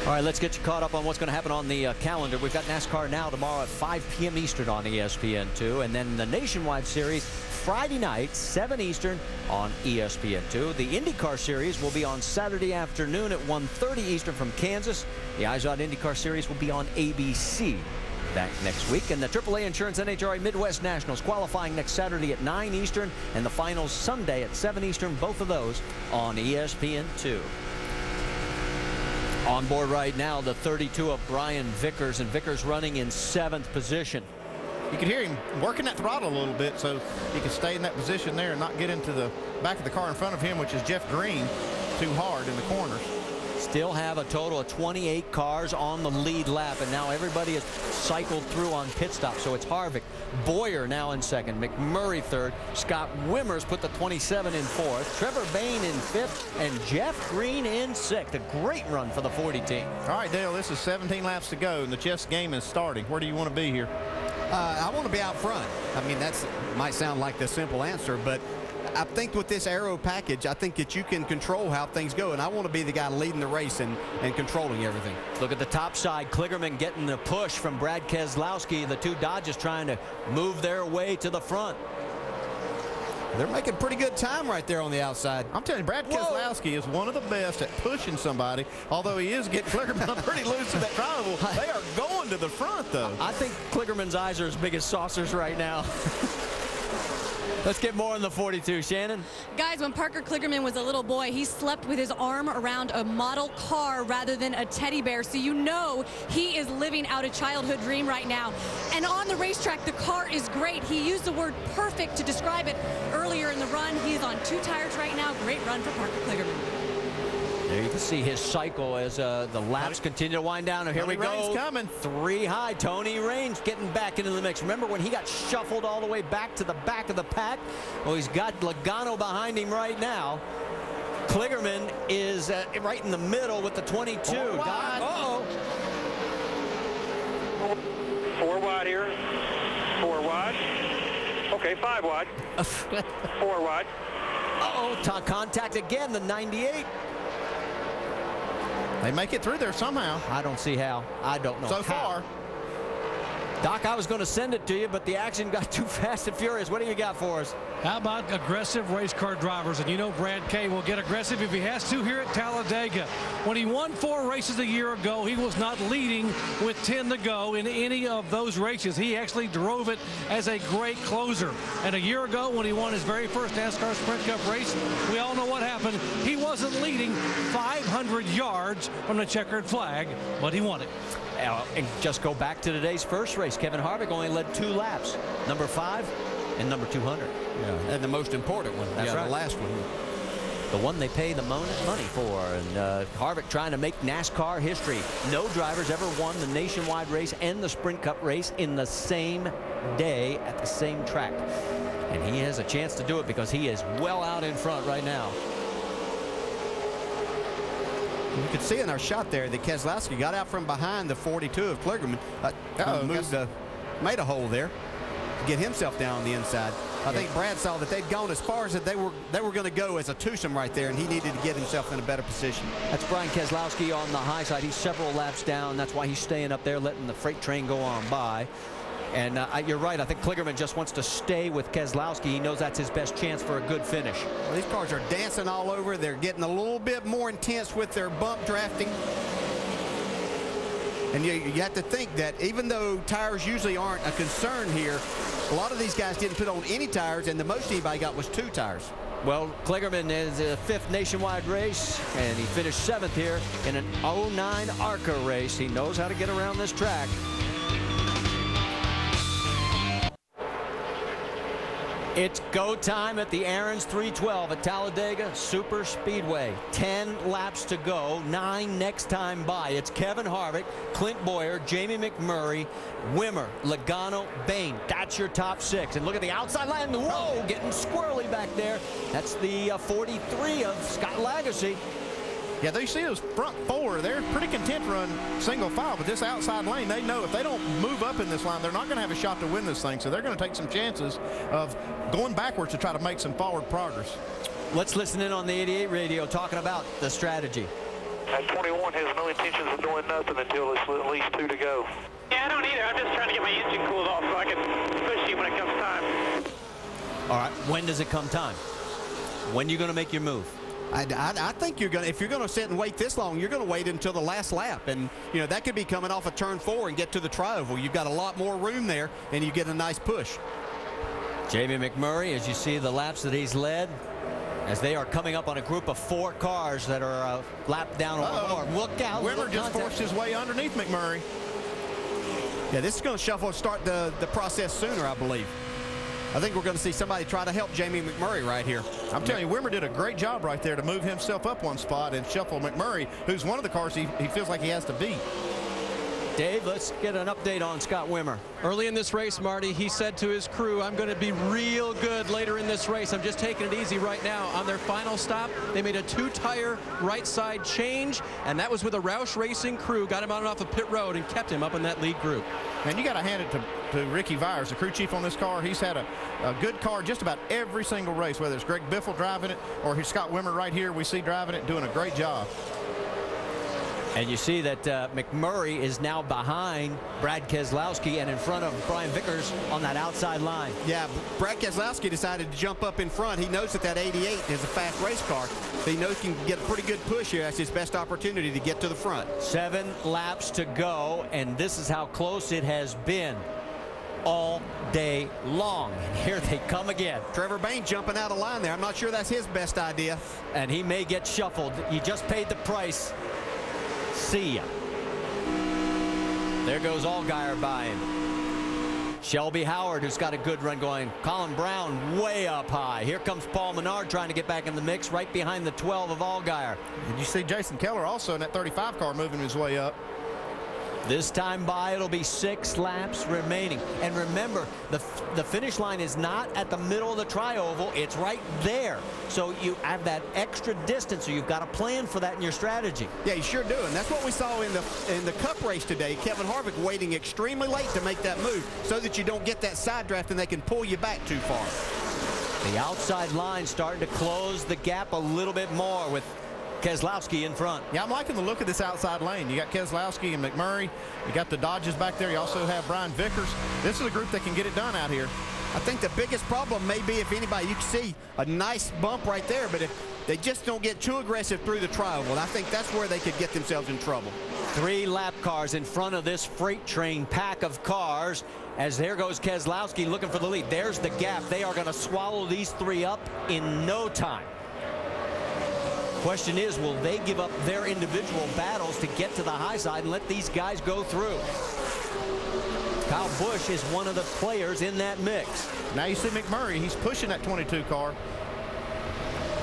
All right, let's get you caught up on what's going to happen on the calendar. We've got NASCAR Now tomorrow at 5 p.m. Eastern on ESPN2. And then the Nationwide Series Friday night, 7 Eastern on ESPN2. The IndyCar Series will be on Saturday afternoon at 1:30 Eastern from Kansas. The IZOD IndyCar Series will be on ABC back next week. And the AAA Insurance NHRA Midwest Nationals qualifying next Saturday at 9 Eastern. And the finals Sunday at 7 Eastern, both of those on ESPN2. On board right now, the 32 of Brian Vickers, and Vickers running in 7th position. You can hear him working that throttle a little bit so he can stay in that position there and not get into the back of the car in front of him, which is Jeff Green, too hard in the corners. Still have a total of 28 cars on the lead lap, and now everybody is cycled through on pit stop. So it's Harvick, Boyer now in 2nd, McMurray 3rd, Scott Wimmers put the 27 in 4th, Trevor Bayne in 5th, and Jeff Green in 6th. A great run for the 40 team. All right, Dale, this is 17 laps to go, and the chess game is starting. Where do you want to be here? I want to be out front. I mean, that might sound like the simple answer, but I think with this aero package, I think that you can control how things go, and I want to be the guy leading the race and controlling everything. Look at the top side. Kligerman getting the push from Brad Keselowski. The two Dodges trying to move their way to the front. They're making pretty good time right there on the outside. I'm telling you, Brad Keselowski is one of the best at pushing somebody, although he is getting Kligerman pretty loose in that triangle. They are going to the front, though. I think Kligerman's eyes are as big as saucers right now. Let's get more on the 42. Shannon? Guys, when Parker Kligerman was a little boy, he slept with his arm around a model car rather than a teddy bear. So you know he is living out a childhood dream right now. And on the racetrack, the car is great. He used the word perfect to describe it earlier in the run. He is on 2 tires right now. Great run for Parker Kligerman. There you can see his cycle as the laps continue to wind down. And here we go. Coming. 3 high. Tony Raines getting back into the mix. Remember when he got shuffled all the way back to the back of the pack? Well, he's got Logano behind him right now. Kligerman is right in the middle with the 22. Uh-oh. 4 wide here. 4 wide. Okay, 5 wide. 4 wide. Uh-oh. Contact again, the 98. They make it through there somehow. I don't see how. I don't know so far. Doc, I was going to send it to you, but the action got too fast and furious. What do you got for us? How about aggressive race car drivers? And you know Brad K will get aggressive if he has to here at Talladega. When he won 4 races a year ago, he was not leading with 10 to go in any of those races. He actually drove it as a great closer. And a year ago, when he won his very first NASCAR Sprint Cup race, we all know what happened. He wasn't leading 500 yards from the checkered flag, but he won it. And just go back to today's first race. Kevin Harvick only led 2 laps, number 5 and number 200. Yeah, and the most important one. That's right. The last one. The one they pay the money for. And Harvick trying to make NASCAR history. No drivers ever won the Nationwide race and the Sprint Cup race in the same day at the same track. And he has a chance to do it because he is well out in front right now. You could see in our shot there that Keselowski got out from behind the 42 of Kligerman. Made a hole there to get himself down on the inside. I think Brad saw that they'd gone as far as that they were going to go as a twosome right there, and he needed to get himself in a better position. That's Brian Keselowski on the high side. He's several laps down. That's why he's staying up there, letting the freight train go on by. And you're right. I think Kligerman just wants to stay with Keselowski. He knows that's his best chance for a good finish. Well, these cars are dancing all over. They're getting a little bit more intense with their bump drafting. And you have to think that even though tires usually aren't a concern here, a lot of these guys didn't put on any tires, and the most anybody got was 2 tires. Well, Kligerman is a 5th nationwide race, and he finished 7th here in an 09 ARCA race. He knows how to get around this track. It's go time at the Aaron's 312 at Talladega Superspeedway. 10 laps to go, 9 next time by. It's Kevin Harvick, Clint Boyer, Jamie McMurray, Wimmer, Logano, Bayne. That's your top 6. And look at the outside line. Whoa, getting squirrely back there. That's the 43 of Scott Lagasse. Yeah, they see those front 4. They're pretty content to run single file, but this outside lane, they know if they don't move up in this line, they're not going to have a shot to win this thing. So they're going to take some chances of going backwards to try to make some forward progress. Let's listen in on the 88 radio talking about the strategy. That 21 has no intentions of doing nothing until it's at least 2 to go. Yeah, I don't either. I'm just trying to get my engine cooled off so I can push you when it comes time. All right, when does it come time? When are you going to make your move? I think you're going to, if you're going to sit and wait this long, you're going to wait until the last lap. And, you know, that could be coming off of turn 4 and get to the tri-oval. You've got a lot more room there, and you get a nice push. Jamie McMurray, as you see the laps that he's led, as they are coming up on a group of 4 cars that are lapped down or more. Look out. Wimmer just forced his way underneath McMurray. Yeah, this is going to shuffle and start the process sooner, I believe. I think we're going to see somebody try to help Jamie McMurray right here. I'm telling you, Wimmer did a great job right there to move himself up one spot and shuffle McMurray, who's one of the cars he feels like he has to beat. Dave, let's get an update on Scott Wimmer. Early in this race, Marty, he said to his crew, I'm going to be real good later in this race. I'm just taking it easy right now. On their final stop, they made a 2-tire right side change, and that was with a Roush Racing crew. Got him out and off the pit road and kept him up in that lead group. And you got to hand it to Ricky Vyers, the crew chief on this car. He's had a good car just about every single race, whether it's Greg Biffle driving it or Scott Wimmer right here we see driving it, doing a great job. And you see that McMurray is now behind Brad Keselowski and in front of Brian Vickers on that outside line. Yeah, Brad Keselowski decided to jump up in front. He knows that 88 is a fast race car. So he knows he can get a pretty good push here. That's his best opportunity to get to the front. 7 laps to go, and this is how close it has been all day long. And here they come again. Trevor Bayne jumping out of line there. I'm not sure that's his best idea. And he may get shuffled. He just paid the price. See ya. There goes Allgaier by him. Shelby Howard, who's got a good run going. Colin Brown way up high. Here comes Paul Menard trying to get back in the mix right behind the 12 of Allgaier. And you see Jason Keller also in that 35 car moving his way up. This time by, it'll be 6 laps remaining. And remember, the finish line is not at the middle of the tri-oval. It's right there. So you have that extra distance, so you've got to plan for that in your strategy. Yeah, you sure do. And that's what we saw in the Cup race today. Kevin Harvick waiting extremely late to make that move so that you don't get that side draft and they can pull you back too far. The outside line starting to close the gap a little bit more with Keselowski in front. Yeah, I'm liking the look of this outside lane. You got Keselowski and McMurray. You got the Dodges back there. You also have Brian Vickers. This is a group that can get it done out here. I think the biggest problem may be, if anybody, you can see a nice bump right there, but if they just don't get too aggressive through the tri-oval, I think that's where they could get themselves in trouble. 3 lap cars in front of this freight train pack of cars, as there goes Keselowski looking for the lead. There's the gap. They are going to swallow these 3 up in no time. Question is, will they give up their individual battles to get to the high side and let these guys go through? Kyle Busch is one of the players in that mix. Now you see McMurray. He's pushing that 22 car.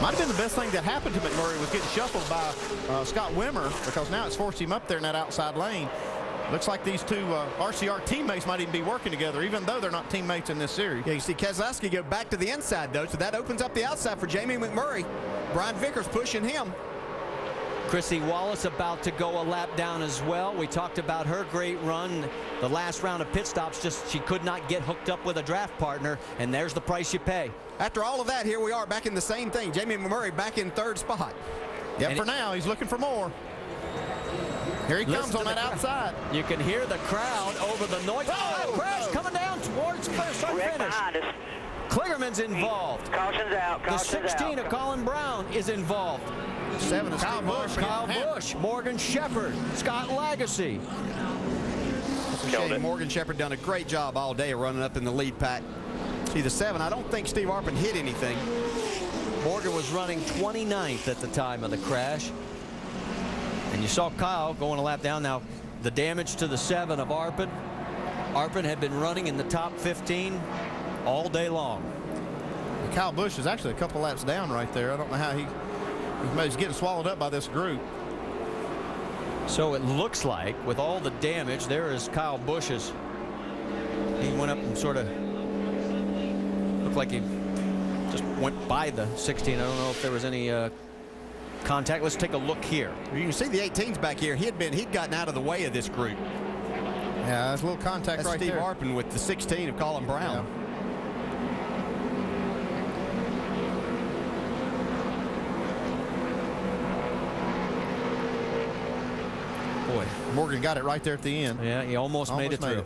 Might have been the best thing that happened to McMurray was getting shuffled by Scott Wimmer, because now it's forced him up there in that outside lane. Looks like these 2 RCR teammates might even be working together, even though they're not teammates in this series. Yeah, you see Keselowski go back to the inside, though, so that opens up the outside for Jamie McMurray. Brian Vickers pushing him. Chrissy Wallace about to go a lap down as well. We talked about her great run. The last round of pit stops, just she could not get hooked up with a draft partner, and there's the price you pay. After all of that, here we are back in the same thing. Jamie McMurray back in 3rd spot. Yeah, for now, he's looking for more. Here he comes on that outside. You can hear the crowd over the noise. Oh, crash coming down towards start finish. Kligerman's involved. Caution's out. The 16 of Colin Brown is involved. 7 of Kyle Busch. Kyle Busch, Morgan Shepherd, Scott Lagasse. Morgan Shepherd done a great job all day running up in the lead pack. See the 7, I don't think Steve Arpin hit anything. Morgan was running 29th at the time of the crash. And you saw Kyle going a lap down. Now, the damage to the 7 of Arpin. Arpin had been running in the top 15 all day long. Kyle Busch is actually a couple laps down right there. I don't know how he's getting swallowed up by this group. So it looks like, with all the damage, there is Kyle Busch's. He went up and sort of looked like he just went by the 16. I don't know if there was any contact. Let's take a look here. You can see the 18's back here. He'd gotten out of the way of this group. Yeah, there's a little contact right Steve there. Arpin with the 16 of Colin Brown. Yeah. boy. Morgan got it right there at the end. Yeah, he almost made it through.